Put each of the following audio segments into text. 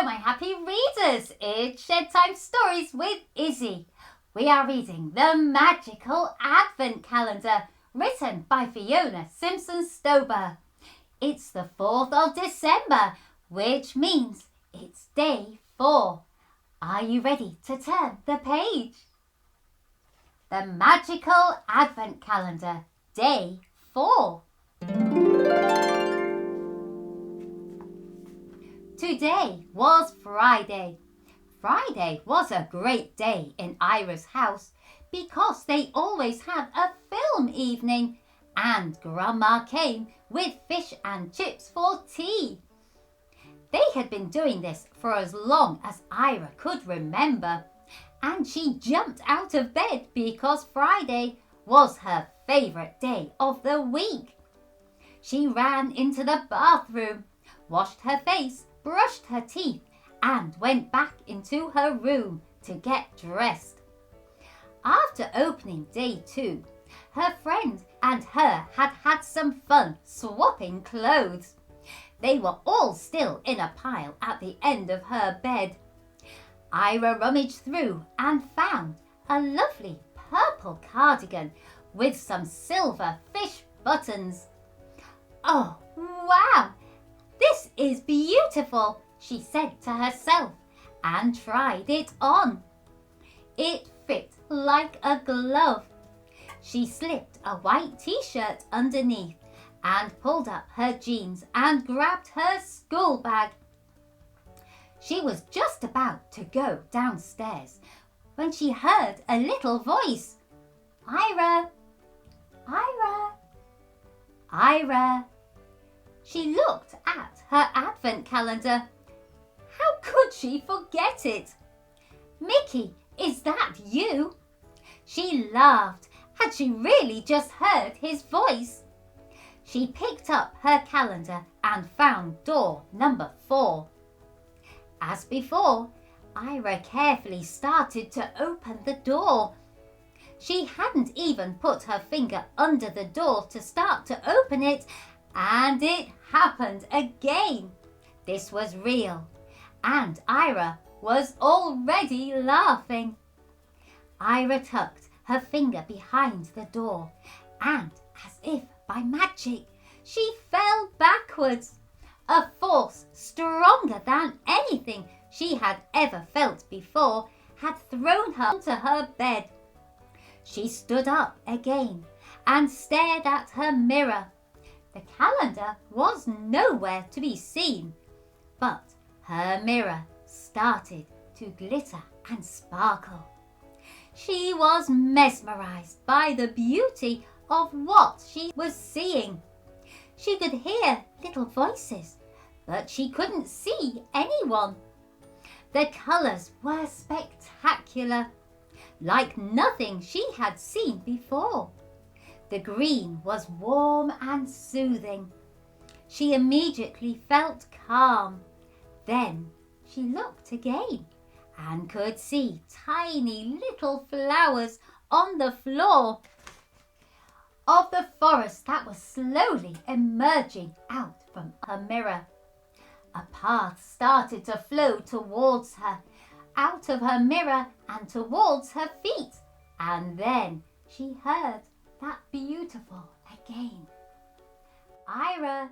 Hello, my happy readers. It's Bedtime Stories with Issy. We are reading The Magical Advent Calendar, written by Fiona Simpson-Stober. It's the 4th of December, which means it's day 4. Are you ready to turn the page? The Magical Advent Calendar, day 4. Today was Friday. Friday was a great day in Ayria's house because they always had a film evening and Grandma came with fish and chips for tea. They had been doing this for as long as Ayria could remember, and she jumped out of bed because Friday was her favourite day of the week. She ran into the bathroom, washed her face, brushed her teeth and went back into her room to get dressed. After opening day 2, her friend and her had some fun swapping clothes. They were all still in a pile at the end of her bed. Ayria rummaged through and found a lovely purple cardigan with some silver fish buttons. "Oh, wow! This is beautiful," she said to herself and tried it on. It fit like a glove. She slipped a white t-shirt underneath and pulled up her jeans and grabbed her school bag. She was just about to go downstairs when she heard a little voice. "Ayria! Ayria! Ayria!" She looked at her advent calendar. How could she forget it? "Mickey, is that you?" She laughed. Had she really just heard his voice? She picked up her calendar and found door number 4. As before, Ayria carefully started to open the door. She hadn't even put her finger under the door to start to open it, and it happened again. This was real, and Ayria was already laughing. Ayria tucked her finger behind the door, and as if by magic, she fell backwards. A force stronger than anything she had ever felt before had thrown her onto her bed. She stood up again and stared at her mirror. The calendar was nowhere to be seen, but her mirror started to glitter and sparkle. She was mesmerized by the beauty of what she was seeing. She could hear little voices, but she couldn't see anyone. The colors were spectacular, like nothing she had seen before. The green was warm and soothing. She immediately felt calm. Then she looked again and could see tiny little flowers on the floor of the forest that was slowly emerging out from her mirror. A path started to flow towards her, out of her mirror and towards her feet, and then she heard that beautiful again. "Ayria,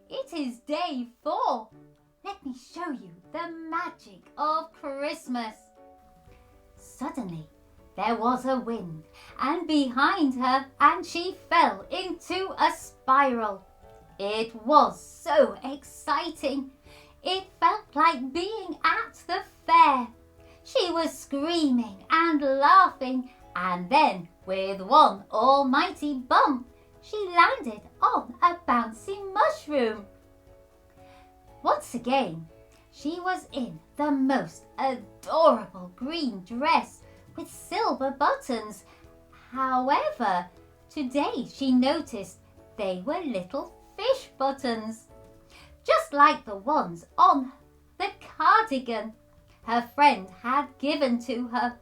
it is day 4. Let me show you the magic of Christmas." Suddenly, there was a wind, and behind her, and she fell into a spiral. It was so exciting. It felt like being at the fair. She was screaming and laughing, and then, with one almighty bump, she landed on a bouncy mushroom. Once again, she was in the most adorable green dress with silver buttons. However, today she noticed they were little fish buttons, just like the ones on the cardigan her friend had given to her.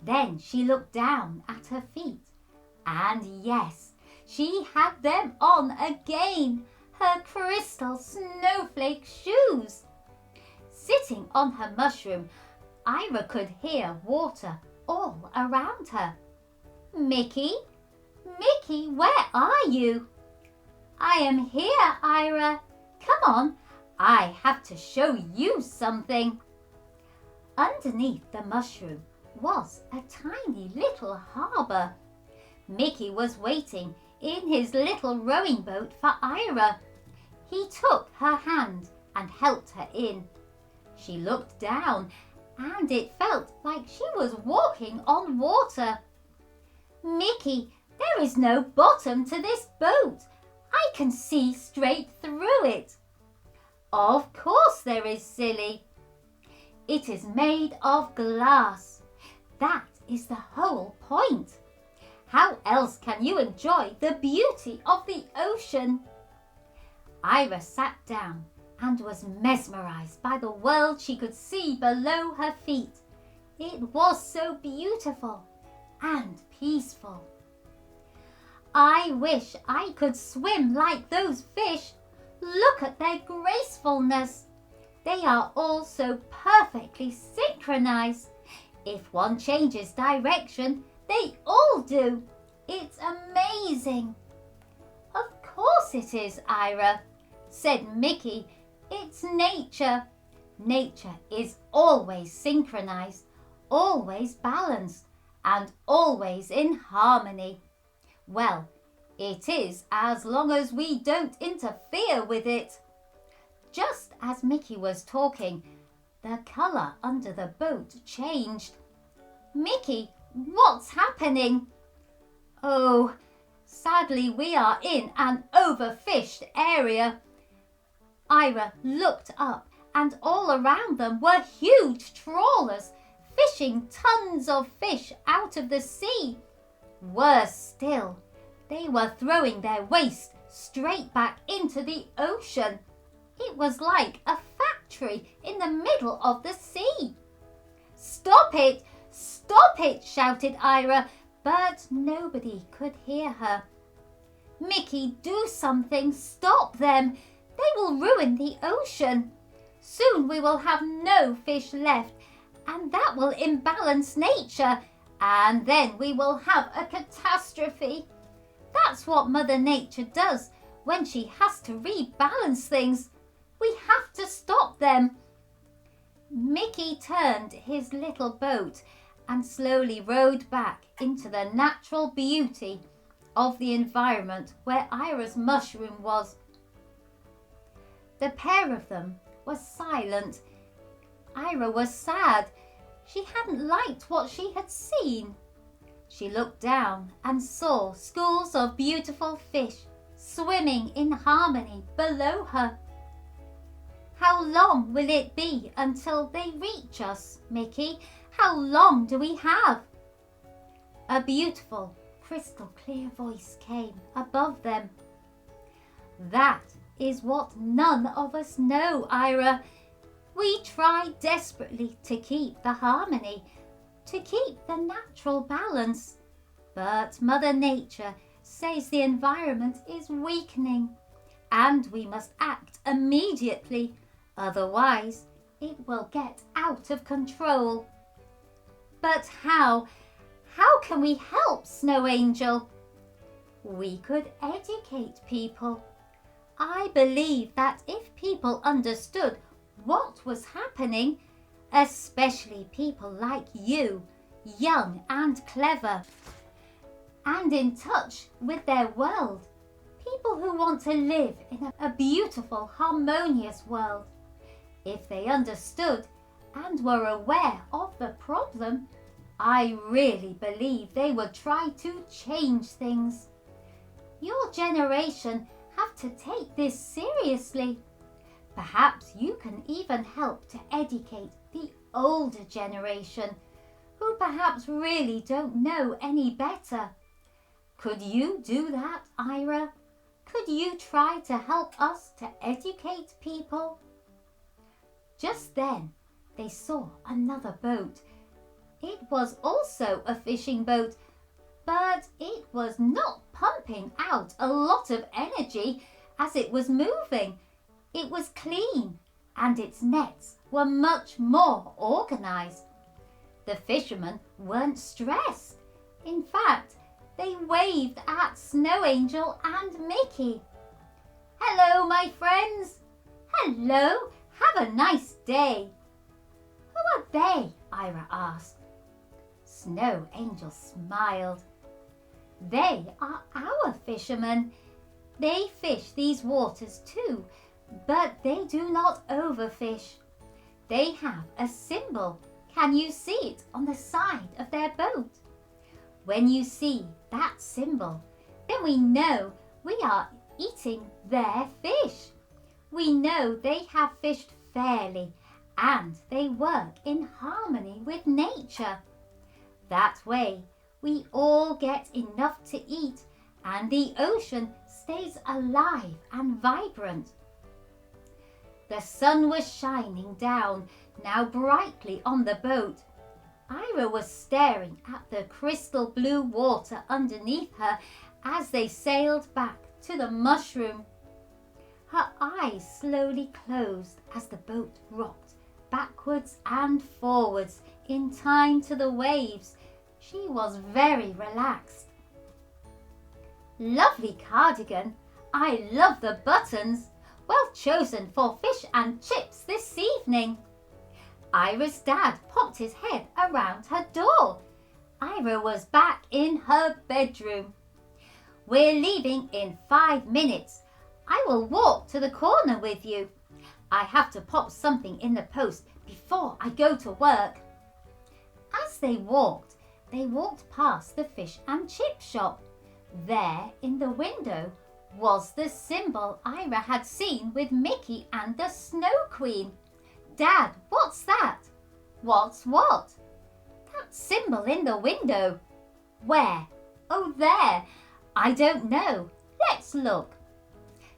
Then she looked down at her feet, and yes, she had them on again, her crystal snowflake shoes. Sitting on her mushroom, Ayria could hear water all around her. Mickey, Mickey, where are you? I am here, Ayria. Come on, I have to show you something. Underneath the mushroom was a tiny little harbour. Mickey was waiting in his little rowing boat for Ayria. He took her hand and helped her in. She looked down and it felt like she was walking on water. Mickey, there is no bottom to this boat. I can see straight through it. Of course there is, silly. It is made of glass. That is the whole point. How else can you enjoy the beauty of the ocean? Ayria sat down and was mesmerized by the world she could see below her feet. It was so beautiful and peaceful. I wish I could swim like those fish. Look at their gracefulness. They are all so perfectly synchronized. If one changes direction, they all do. It's amazing. Of course it is, Ayria, said Mickey. It's nature. Nature is always synchronized, always balanced, and always in harmony. Well, it is as long as we don't interfere with it. Just as Mickey was talking, the colour under the boat changed. Mickey, what's happening? Oh, sadly we are in an overfished area. Ayria looked up and all around them were huge trawlers fishing tons of fish out of the sea. Worse still, they were throwing their waste straight back into the ocean. It was like a factory in the middle of the sea. Stop it! Stop it! Shouted Ayria, but nobody could hear her. Mickey, do something! Stop them! They will ruin the ocean. Soon we will have no fish left, and that will imbalance nature, and then we will have a catastrophe. That's what Mother Nature does when she has to rebalance things. We have to stop them. Mickey turned his little boat and slowly rowed back into the natural beauty of the environment where Ayria's mushroom was. The pair of them were silent. Ayria was sad. She hadn't liked what she had seen. She looked down and saw schools of beautiful fish swimming in harmony below her. How long will it be until they reach us, Mickey? How long do we have? A beautiful, crystal clear voice came above them. That is what none of us know, Ayria. We try desperately to keep the harmony, to keep the natural balance. But Mother Nature says the environment is weakening and we must act immediately, otherwise it will get out of control. But how? How can we help, Snow Angel? We could educate people. I believe that if people understood what was happening, especially people like you, young and clever, and in touch with their world, people who want to live in a beautiful, harmonious world, if they understood and were aware of the problem, I really believe they would try to change things. Your generation have to take this seriously. Perhaps you can even help to educate the older generation, who perhaps really don't know any better. Could you do that, Ayria? Could you try to help us to educate people? Just then, they saw another boat. It was also a fishing boat, but it was not pumping out a lot of energy as it was moving. It was clean and its nets were much more organised. The fishermen weren't stressed. In fact, they waved at Snow Angel and Mickey. "Hello, my friends." "Hello, have a nice day." "Who are they?" Ayria asked. Snow Angel smiled. "They are our fishermen. They fish these waters too, but they do not overfish. They have a symbol. Can you see it on the side of their boat? When you see that symbol, then we know we are eating their fish. We know they have fished fairly and they work in harmony with nature. That way, we all get enough to eat and the ocean stays alive and vibrant." The sun was shining down now brightly on the boat. Ayria was staring at the crystal blue water underneath her as they sailed back to the mushroom. Her eyes slowly closed as the boat rocked backwards and forwards in time to the waves. She was very relaxed. "Lovely cardigan. I love the buttons. Well chosen for fish and chips this evening." Ayria's dad popped his head around her door. Ayria was back in her bedroom. "We're leaving in 5 minutes. I will walk to the corner with you. I have to pop something in the post before I go to work." As they walked past the fish and chip shop. There in the window was the symbol Ayria had seen with Mickey and the Snow Queen. "Dad, what's that?" "What's what?" "That symbol in the window." "Where?" "Oh, there. I don't know. Let's look."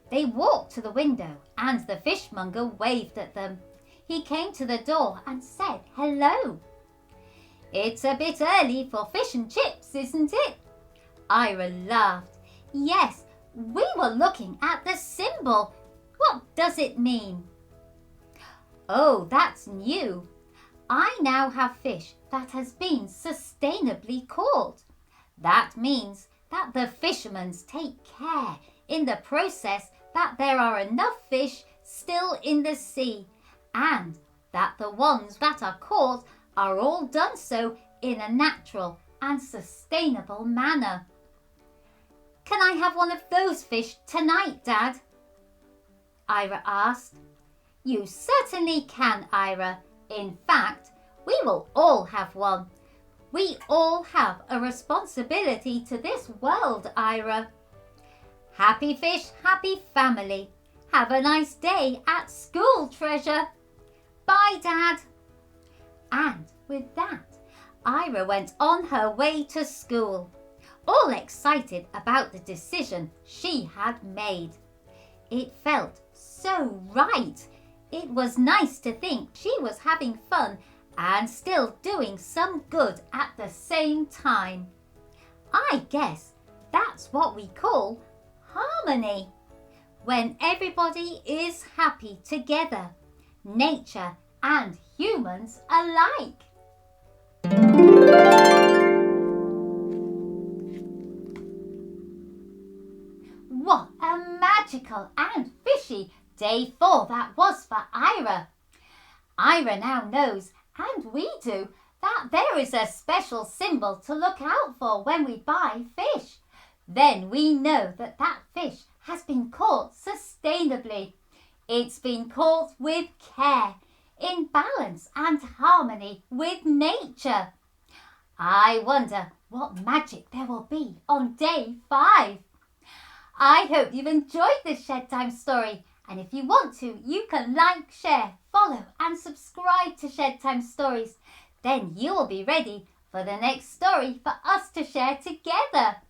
They walked to the window and the fishmonger waved at them. He came to the door and said hello. "It's a bit early for fish and chips, isn't it?" Ayria laughed. "Yes, we were looking at the symbol. What does it mean?" "Oh, that's new. I now have fish that has been sustainably caught. That means that the fishermen take care in the process that there are enough fish still in the sea and that the ones that are caught are all done so in a natural and sustainable manner." "Can I have one of those fish tonight, Dad?" Ayria asked. "You certainly can, Ayria. In fact, we will all have one. We all have a responsibility to this world, Ayria. Happy fish, happy family. Have a nice day at school, Treasure. Bye, Dad." And with that, Ayria went on her way to school, all excited about the decision she had made. It felt so right. It was nice to think she was having fun and still doing some good at the same time. I guess that's what we call harmony. When everybody is happy together, nature and humans alike. What a magical and fishy day 4 that was for Ayria. Ayria now knows, and we do, that there is a special symbol to look out for when we buy fish. Then we know that that fish has been caught sustainably. It's been caught with care, in balance and harmony with nature. I wonder what magic there will be on day 5. I hope you've enjoyed this Shed Time story, and if you want to, you can like, share, follow and subscribe to Shed Time Stories. Then you will be ready for the next story for us to share together.